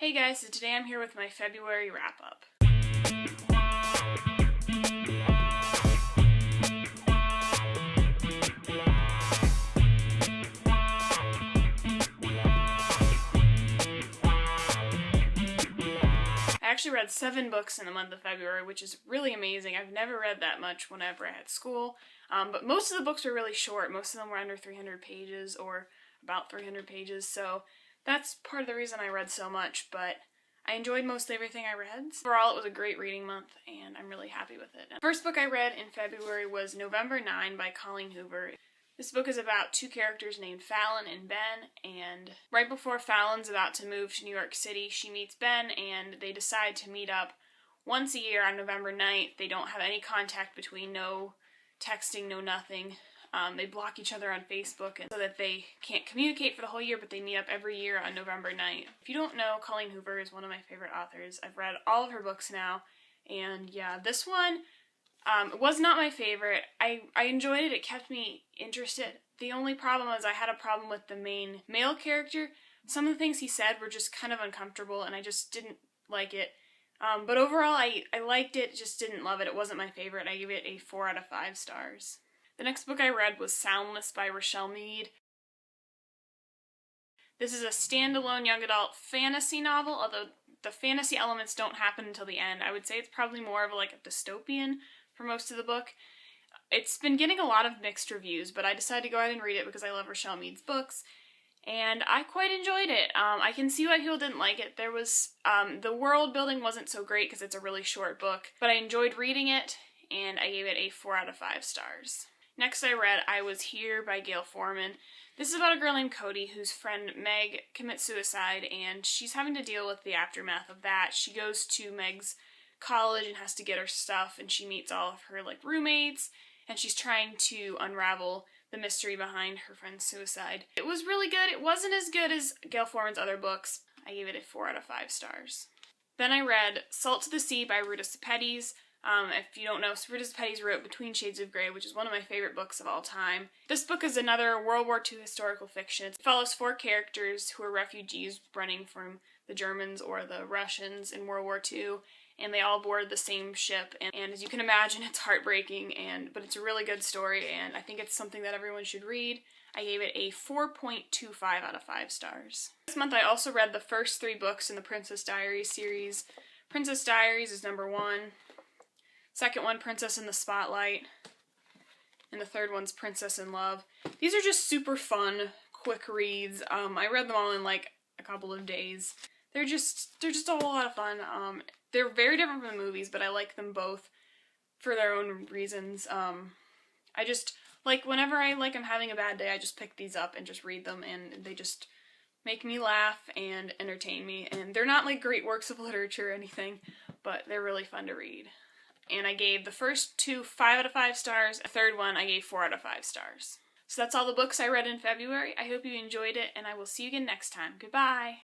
Hey guys, so today I'm here with my February wrap-up. I actually read 7 books in the month of February, which is really amazing. I've never read that much whenever I had school, but most of the books were really short. Most of them were under 300 pages or about 300 pages, so that's part of the reason I read so much, but I enjoyed mostly everything I read. Overall, it was a great reading month, and I'm really happy with it. The first book I read in February was November 9 by Colleen Hoover. This book is about 2 characters named Fallon and Ben, and right before Fallon's about to move to New York City, she meets Ben, and they decide to meet up once a year on November 9th. They don't have any contact between, no texting, no nothing. They block each other on Facebook so that they can't communicate for the whole year, but they meet up every year on November 9th. If you don't know, Colleen Hoover is one of my favorite authors. I've read all of her books now, and yeah, this one was not my favorite. I enjoyed it. It kept me interested. The only problem was I had a problem with the main male character. Some of the things he said were just kind of uncomfortable, and I just didn't like it. But overall, I liked it, just didn't love it. It wasn't my favorite. I gave it a 4 out of 5 stars. The next book I read was Soundless by Richelle Mead. This is a standalone young adult fantasy novel, although the fantasy elements don't happen until the end. I would say it's probably more of like a dystopian for most of the book. It's been getting a lot of mixed reviews, but I decided to go ahead and read it because I love Richelle Mead's books, and I quite enjoyed it. I can see why people didn't like it. There was, the world building wasn't so great because it's a really short book, but I enjoyed reading it, and I gave it a 4 out of 5 stars. Next I read I Was Here by Gayle Forman. This is about a girl named Cody whose friend Meg commits suicide, and she's having to deal with the aftermath of that. She goes to Meg's college and has to get her stuff, and she meets all of her roommates, and she's trying to unravel the mystery behind her friend's suicide. It was really good. It wasn't as good as Gayle Forman's other books. I gave it a 4 out of 5 stars. Then I read Salt to the Sea by Ruta Sepetys. If you don't know, Ruta Sepetys wrote Between Shades of Grey, which is one of my favorite books of all time. This book is another World War II historical fiction. It follows 4 characters who are refugees running from the Germans or the Russians in World War II, and they all board the same ship, and as you can imagine, it's heartbreaking, but it's a really good story, and I think it's something that everyone should read. I gave it a 4.25 out of 5 stars. This month I also read the first 3 books in the Princess Diaries series. Princess Diaries is number 1. Second one, Princess in the Spotlight. And the third one's Princess in Love. These are just super fun, quick reads. I read them all in a couple of days. They're just a whole lot of fun. They're very different from the movies, but I like them both for their own reasons. I just, whenever I'm having a bad day, I just pick these up and just read them, and they just make me laugh and entertain me. And they're not great works of literature or anything, but they're really fun to read. And I gave the first 2 5 out of 5 stars. The third one I gave 4 out of 5 stars. So that's all the books I read in February. I hope you enjoyed it, and I will see you again next time. Goodbye!